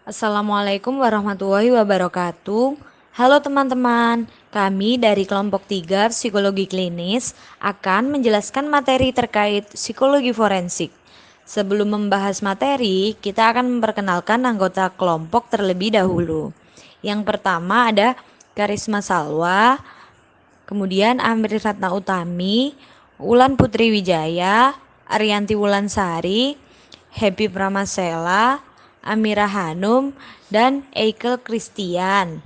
Assalamualaikum warahmatullahi wabarakatuh. Halo teman-teman, kami dari kelompok 3 Psikologi Klinis akan menjelaskan materi terkait psikologi forensik. Sebelum membahas materi, kita akan memperkenalkan anggota kelompok terlebih dahulu. Yang pertama ada Karisma Salwa, kemudian Amri Ratna Utami, Ulan Putri Wijaya, Ariyanti Wulansari, Happy Pramasela, Amira Hanum, dan Eikel Christian.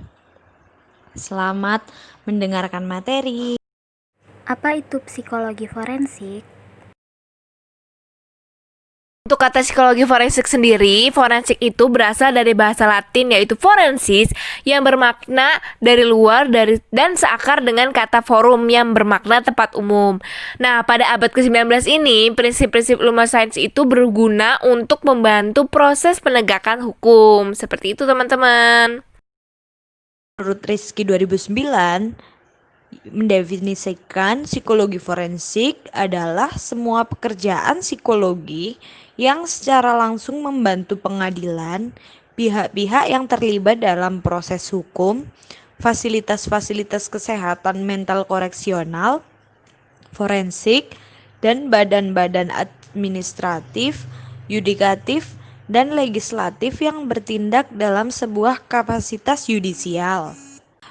Selamat mendengarkan materi. Apa itu psikologi forensik? Untuk kata psikologi forensik sendiri, forensik itu berasal dari bahasa Latin yaitu forensis yang bermakna dari luar dan seakar dengan kata forum yang bermakna tempat umum. Nah, pada abad ke-19 ini, prinsip-prinsip ilmu sains itu berguna untuk membantu proses penegakan hukum. Seperti itu, teman-teman. Menurut Rizky 2009, mendefinisikan psikologi forensik adalah semua pekerjaan psikologi yang secara langsung membantu pengadilan, pihak-pihak yang terlibat dalam proses hukum, fasilitas-fasilitas kesehatan mental koreksional, forensik, dan badan-badan administratif, yudikatif, dan legislatif yang bertindak dalam sebuah kapasitas yudisial.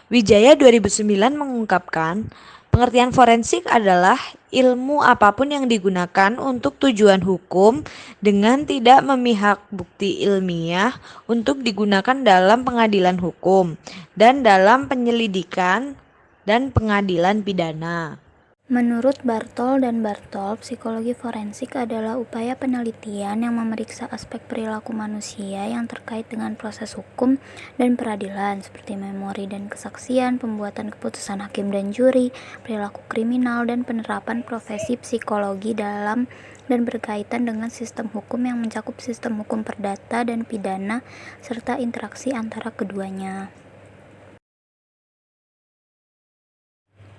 Wijaya 2009 mengungkapkan, pengertian forensik adalah ilmu apapun yang digunakan untuk tujuan hukum dengan tidak memihak bukti ilmiah untuk digunakan dalam pengadilan hukum dan dalam penyelidikan dan pengadilan pidana. Menurut Bartol dan Bartol, psikologi forensik adalah upaya penelitian yang memeriksa aspek perilaku manusia yang terkait dengan proses hukum dan peradilan, seperti memori dan kesaksian, pembuatan keputusan hakim dan juri, perilaku kriminal, dan penerapan profesi psikologi dalam dan berkaitan dengan sistem hukum yang mencakup sistem hukum perdata dan pidana, serta interaksi antara keduanya.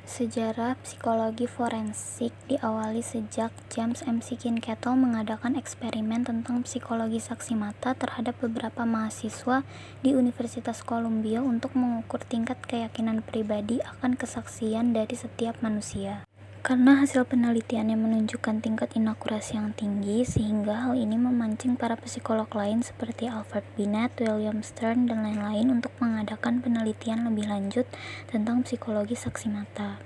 Sejarah psikologi forensik diawali sejak James McKincatle mengadakan eksperimen tentang psikologi saksi mata terhadap beberapa mahasiswa di Universitas Columbia untuk mengukur tingkat keyakinan pribadi akan kesaksian dari setiap manusia. Karena hasil penelitiannya menunjukkan tingkat inakurasi yang tinggi, sehingga hal ini memancing para psikolog lain seperti Alfred Binet, William Stern, dan lain-lain untuk mengadakan penelitian lebih lanjut tentang psikologi saksi mata.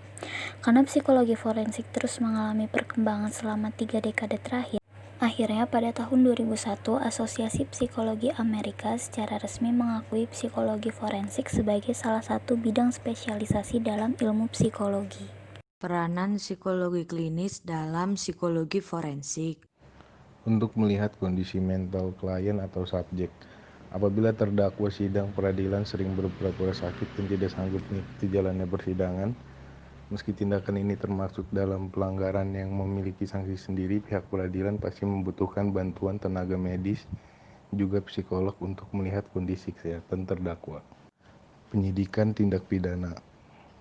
Karena psikologi forensik terus mengalami perkembangan selama 3 dekade terakhir, akhirnya pada tahun 2001, Asosiasi Psikologi Amerika secara resmi mengakui psikologi forensik sebagai salah satu bidang spesialisasi dalam ilmu psikologi. Peranan psikologi klinis dalam psikologi forensik. Untuk melihat kondisi mental klien atau subjek. Apabila terdakwa sidang peradilan sering berpura-pura sakit dan tidak sanggup mengikuti jalannya persidangan, meski tindakan ini termasuk dalam pelanggaran yang memiliki sanksi sendiri, pihak peradilan pasti membutuhkan bantuan tenaga medis, juga psikolog untuk melihat kondisi kesehatan terdakwa. Penyidikan tindak pidana.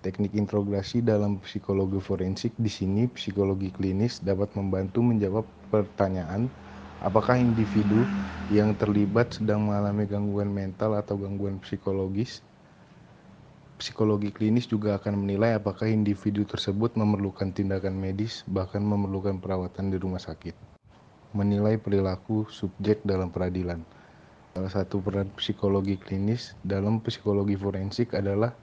Teknik interogasi dalam psikologi forensik. Di sini psikologi klinis dapat membantu menjawab pertanyaan apakah individu yang terlibat sedang mengalami gangguan mental atau gangguan psikologis. Psikologi klinis juga akan menilai apakah individu tersebut memerlukan tindakan medis, bahkan memerlukan perawatan di rumah sakit. Menilai perilaku subjek dalam peradilan. Salah satu peran psikologi klinis dalam psikologi forensik adalah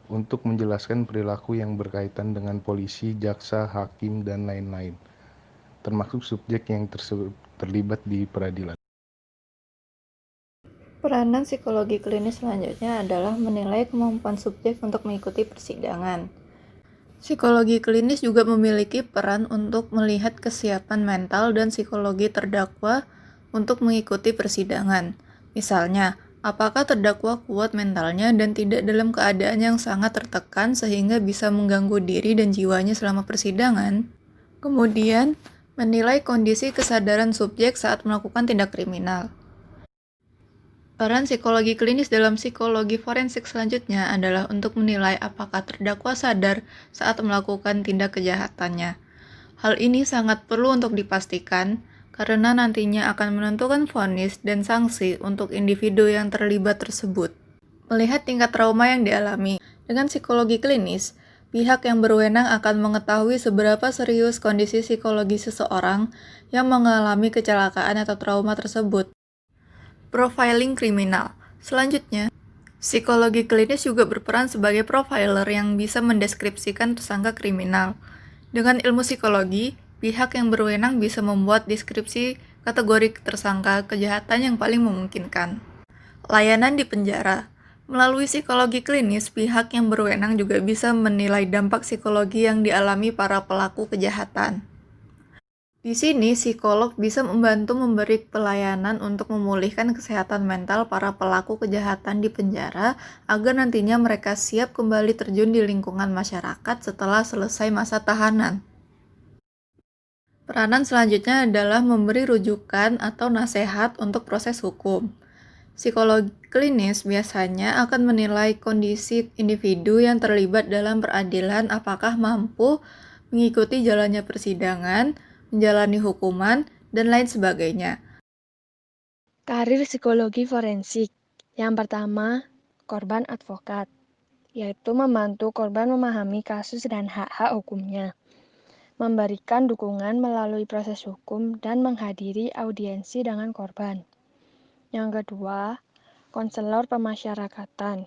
untuk menjelaskan perilaku yang berkaitan dengan polisi, jaksa, hakim, dan lain-lain, termasuk subjek yang terlibat di peradilan. Peranan psikologi klinis selanjutnya adalah menilai kemampuan subjek untuk mengikuti persidangan. Psikologi klinis juga memiliki peran untuk melihat kesiapan mental dan psikologi terdakwa untuk mengikuti persidangan. Misalnya, apakah terdakwa kuat mentalnya dan tidak dalam keadaan yang sangat tertekan sehingga bisa mengganggu diri dan jiwanya selama persidangan? Kemudian, menilai kondisi kesadaran subjek saat melakukan tindak kriminal. Peran psikologi klinis dalam psikologi forensik selanjutnya adalah untuk menilai apakah terdakwa sadar saat melakukan tindak kejahatannya. Hal ini sangat perlu untuk dipastikan karena nantinya akan menentukan vonis dan sanksi untuk individu yang terlibat tersebut. Melihat tingkat trauma yang dialami, dengan psikologi klinis, pihak yang berwenang akan mengetahui seberapa serius kondisi psikologi seseorang yang mengalami kecelakaan atau trauma tersebut. Profiling kriminal. Selanjutnya, psikologi klinis juga berperan sebagai profiler yang bisa mendeskripsikan tersangka kriminal. Dengan ilmu psikologi, pihak yang berwenang bisa membuat deskripsi kategori tersangka kejahatan yang paling memungkinkan. Layanan di penjara. Melalui psikologi klinis, pihak yang berwenang juga bisa menilai dampak psikologi yang dialami para pelaku kejahatan. Di sini, psikolog bisa membantu memberi pelayanan untuk memulihkan kesehatan mental para pelaku kejahatan di penjara agar nantinya mereka siap kembali terjun di lingkungan masyarakat setelah selesai masa tahanan. Peranan selanjutnya adalah memberi rujukan atau nasihat untuk proses hukum. Psikolog klinis biasanya akan menilai kondisi individu yang terlibat dalam peradilan apakah mampu mengikuti jalannya persidangan, menjalani hukuman, dan lain sebagainya. Karir psikologi forensik. Yang pertama, korban advokat, yaitu membantu korban memahami kasus dan hak-hak hukumnya, memberikan dukungan melalui proses hukum, dan menghadiri audiensi dengan korban. Yang kedua, konselor pemasyarakatan,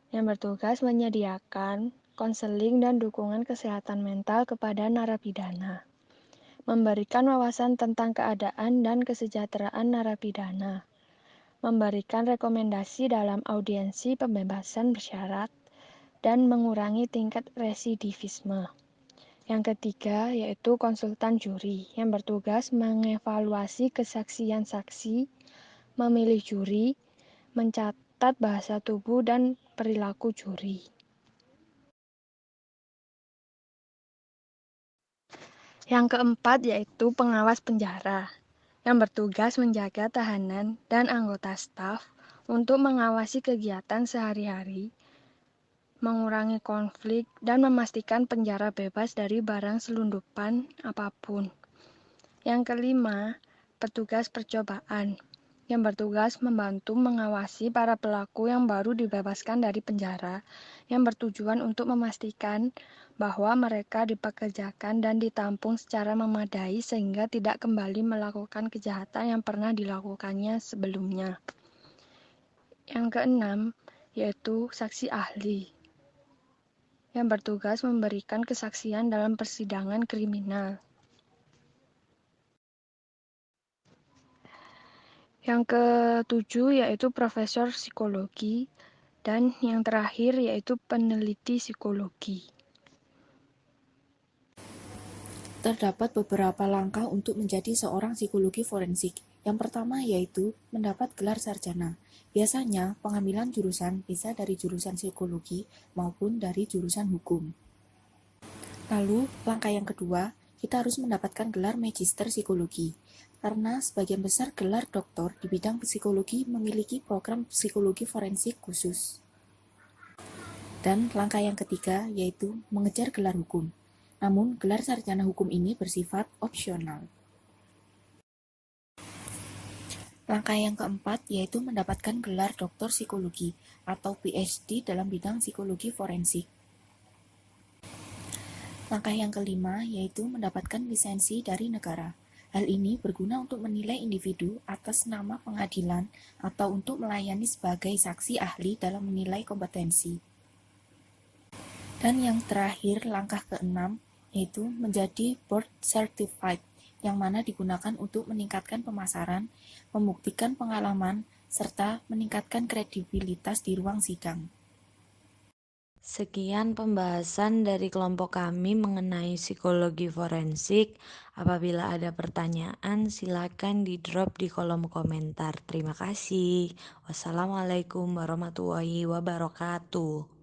yang bertugas menyediakan konseling dan dukungan kesehatan mental kepada narapidana, memberikan wawasan tentang keadaan dan kesejahteraan narapidana, memberikan rekomendasi dalam audiensi pembebasan bersyarat, dan mengurangi tingkat residivisme. Yang ketiga yaitu konsultan juri yang bertugas mengevaluasi kesaksian saksi, memilih juri, mencatat bahasa tubuh dan perilaku juri. Yang keempat yaitu pengawas penjara, yang bertugas menjaga tahanan dan anggota staf untuk mengawasi kegiatan sehari-hari, mengurangi konflik, dan memastikan penjara bebas dari barang selundupan apapun. Yang kelima, petugas percobaan, yang bertugas membantu mengawasi para pelaku yang baru dibebaskan dari penjara, yang bertujuan untuk memastikan bahwa mereka dipekerjakan dan ditampung secara memadai sehingga tidak kembali melakukan kejahatan yang pernah dilakukannya sebelumnya. Yang keenam, yaitu saksi ahli, yang bertugas memberikan kesaksian dalam persidangan kriminal. Yang ketujuh yaitu profesor psikologi, dan yang terakhir yaitu peneliti psikologi. Terdapat beberapa langkah untuk menjadi seorang psikologi forensik. Yang pertama yaitu mendapat gelar sarjana. Biasanya pengambilan jurusan bisa dari jurusan psikologi maupun dari jurusan hukum. Lalu, langkah yang kedua, kita harus mendapatkan gelar magister psikologi. Karena sebagian besar gelar doktor di bidang psikologi memiliki program psikologi forensik khusus. Dan langkah yang ketiga yaitu mengejar gelar hukum. Namun, gelar sarjana hukum ini bersifat opsional. Langkah yang keempat yaitu mendapatkan gelar doktor psikologi atau PhD dalam bidang psikologi forensik. Langkah yang kelima yaitu mendapatkan lisensi dari negara. Hal ini berguna untuk menilai individu atas nama pengadilan atau untuk melayani sebagai saksi ahli dalam menilai kompetensi. Dan yang terakhir, langkah keenam, yaitu menjadi board certified, yang mana digunakan untuk meningkatkan pemasaran, membuktikan pengalaman, serta meningkatkan kredibilitas di ruang sidang. Sekian pembahasan dari kelompok kami mengenai psikologi forensik. Apabila ada pertanyaan, silakan di-drop di kolom komentar. Terima kasih. Wassalamualaikum warahmatullahi wabarakatuh.